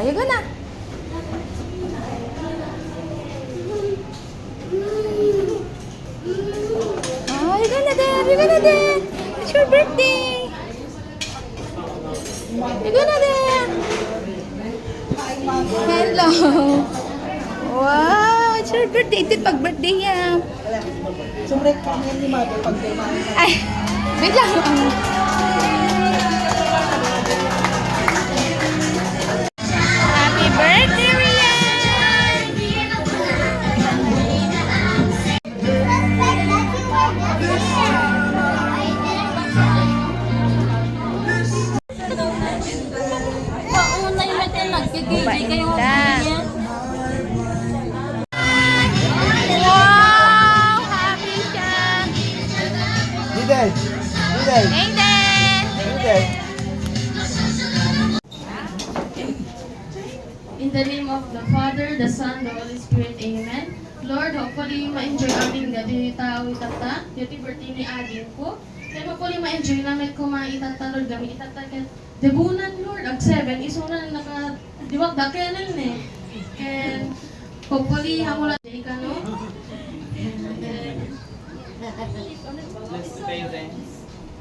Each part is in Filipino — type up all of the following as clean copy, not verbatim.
You go na. Oh, you go na there. You go na there. It's your birthday. You go na there. Hello. Wow, it's your birthday. Ito pag-birthday niya. Sumrek kami ni Mother pag Ay, wait lang. Happy birthday, Rian! Paunay na tayo nagkagay kayo. Wow! Happy siya! Diday! Diday! Aiden! Diday! In the name of the Father, the Son, the Holy Spirit, Amen. Lord, hopefully ma-enjoy amin gabi tao itata. Yung birthday ni Ading ko. Kaya hopefully ma-enjoy namin kung maitata, Lord, gami itata. Debunan, Lord, ag 7. Iso na naka-diwag da kaya nun eh. And hopefully, hamula day ka, no?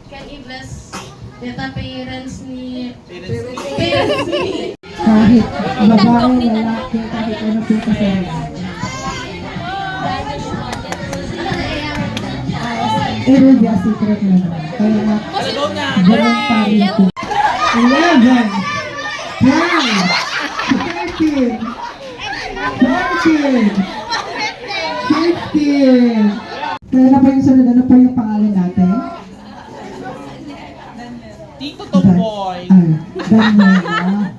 Can you bless data parents ni... Parents ni... Kahit babae, lalaki, kahit ano po kasi. It will be a secret na. Kaya nga, voluntary po. 11, 12, 13, 14, 15. Kaya na pa yung sunod, ano po yung pangalan natin? Tito Tomboy. Daniela.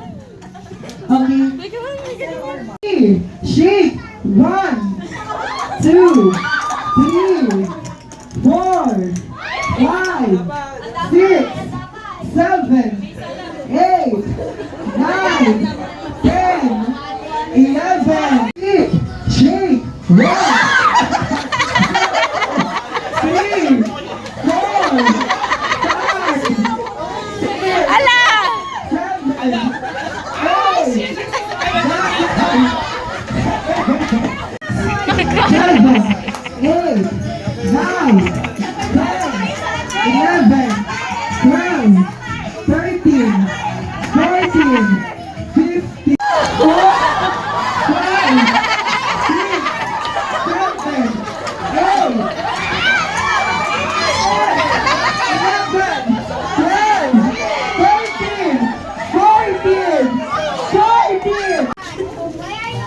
Okay. Shake. 1, 2, 3, 4, 5, 6, 7, 8, 9, 10, 11. Shake. 1, 3, 4, 5, 6, Ala! 14.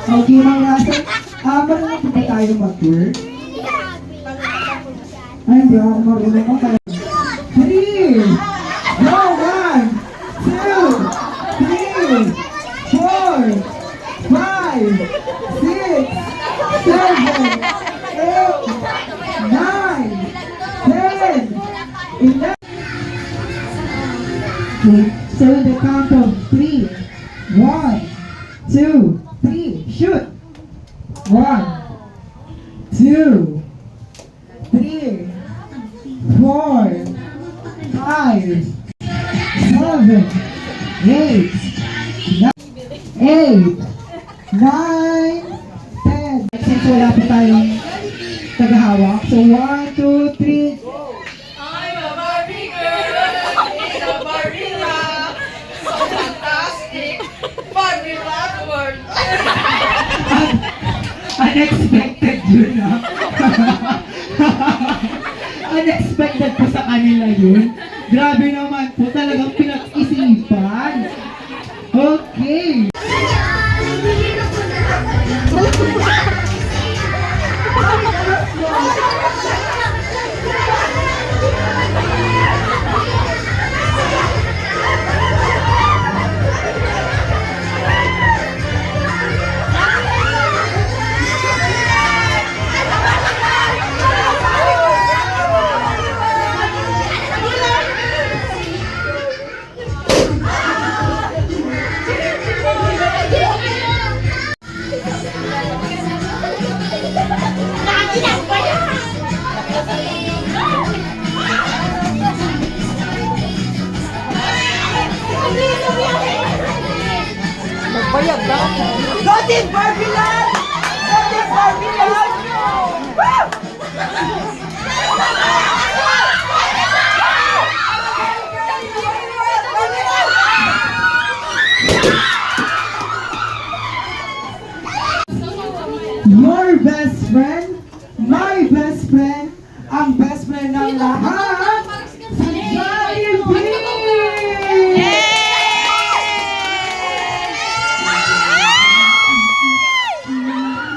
Okay, mga nasa. Marunong po ba tayo mag-tour? Ay, hindi ako marunong mo. 3, go, 1, 2, 3, 4, 5, 6, 7, 8, 9, 10, 11. Okay, so the count of 3, 1, 2, 3, shoot! 1, 2, 3, 4, 5, 7, 8, 9, 10. Since wala pa tayong tagahawak, so 1, 2, 3. I'm a Barbie girl in a Barbie rock. So fantastic. Barbie rock world. Unexpected yun, ha? Unexpected po sa kanila yun. Grabe naman po, talagang pinag-isipan. Okay. Go Team Barbie Land! Go Team Barbie Land! Your best friend, my best friend, ang best friend ng lahat, si Jollibee!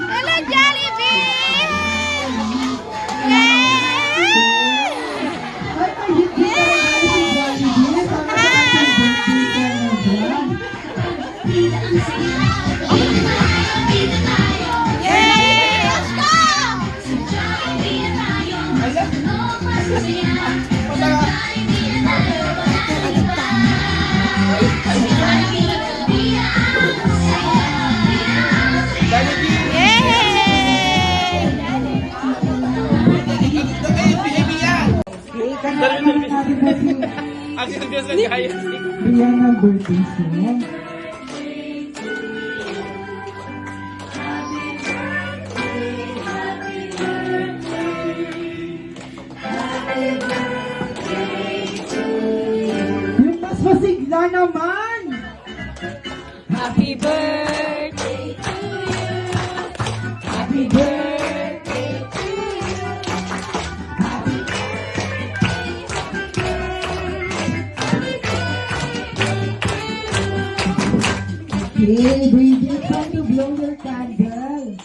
Hello, Jollibee! At ang hindi pa rin si Jollibee, para sa ating birthday Riyan ang birthday song. Yung mas masigla naman! Happy birthday to you. Happy birthday! Okay, Bridget, time to blow your candle.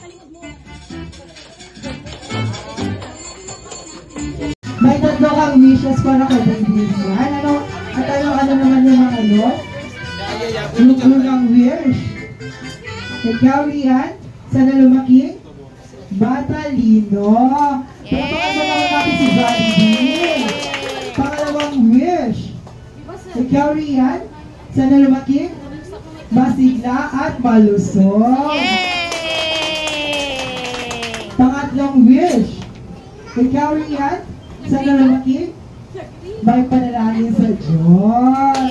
May tatlo kang wishes para kay baby yan. Ano naman yung mga ano? Yung unang wish. Ikaw, Rian, sana lumaki? Batalino. Pagpakan mo naman natin si Jollibee. Pangalawang wish. Ikaw, Rian, sana lumaki? Masigla at malusog. Pangatlong wish. Ikaw, Rian, sana lumaki? May panalangin sa Diyos.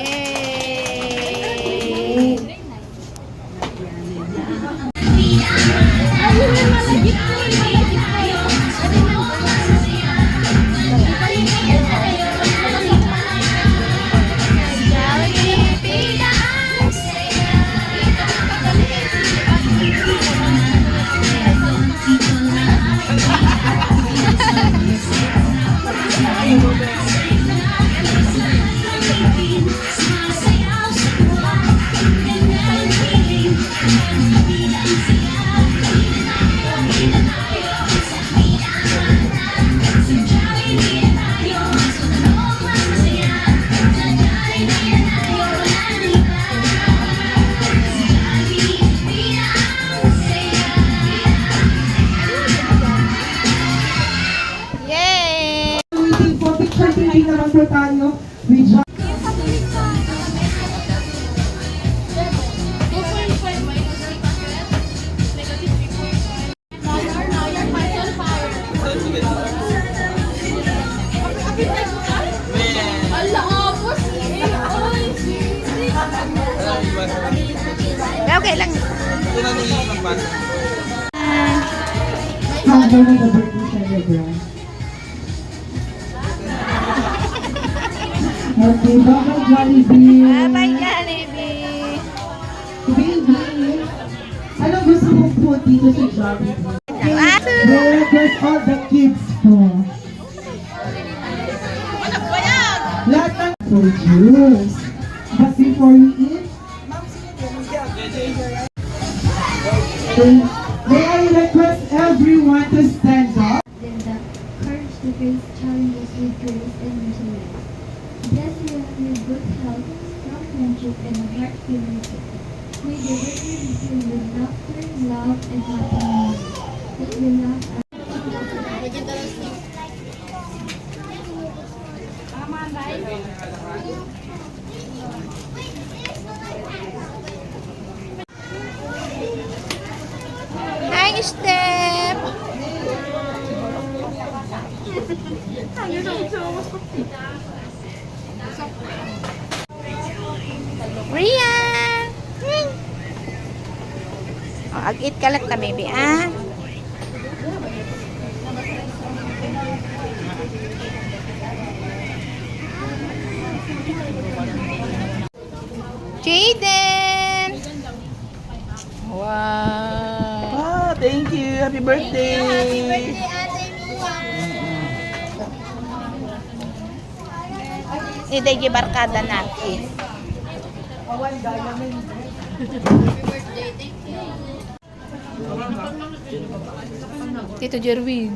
Waiting for picture taking naman po tayo with John. Okay lang. How many the birthday celebrant? Okay, bye Jollibee. Bye, Jollibee. Baby, anong gusto mong po dito sa Jollibee? Where does all the kids po? Lahat ng for juice. But before we eat, may I request everyone to stand up? Then the courage to face challenges with grace and resilience. Bless you with good health, strong friendship, and a heart filled with joy. May the birthday be filled with laughter, love, and happy memories. That will last Hi, Step. Rian. ag-eat ka lang ta, baby, ah. Jaden! Wow! Ah, thank you. Happy birthday. Ito yung barkada natin. Tito Jerwin.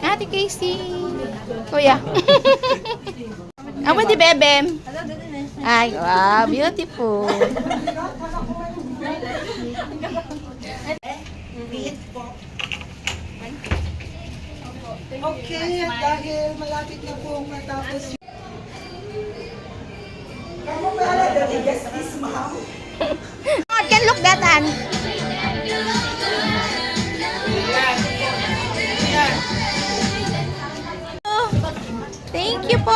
Ate Casey. Kuya. Ako di bebem. Ay, wow, beautiful. Okay, at dahil malapit na po matapos yung... Kamu pala, the biggest is ma'am. I can look that an. Thank you po.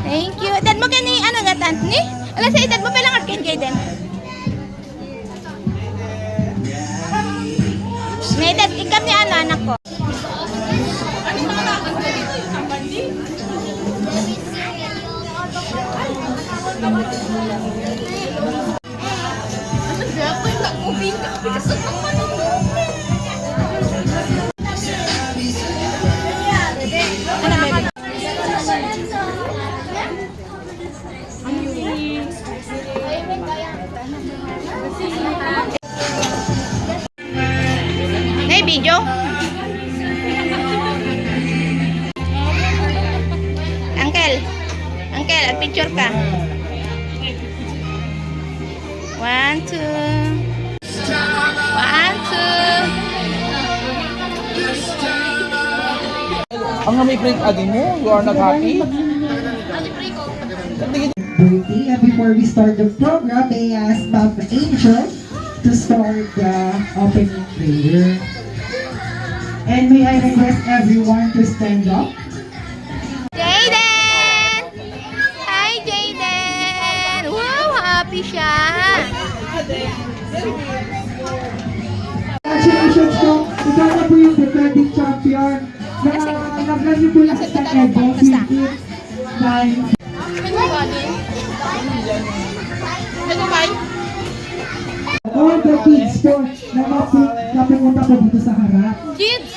Thank you. Edad mo kani ano gatan ni? Ala sa edad mo pa lang ken Jaden. May edad ikam ni ano anak ko. Ano baby? May video? Uncle, picture ka. 1, 2. 1, 2. Ang may break adi mo, you are not happy? Birthday. And before we start the program, may I ask Ma'am Angel to start the opening prayer. And may I request everyone to stand up. Jaden! Hi, Jaden! Wow, happy siya! Congratulations po! Ikaw na po yung defending champion. Nalagyan niyo po yung sa Edo, 15, 9, all the kids po na pumunta po dito sa harap. Kids!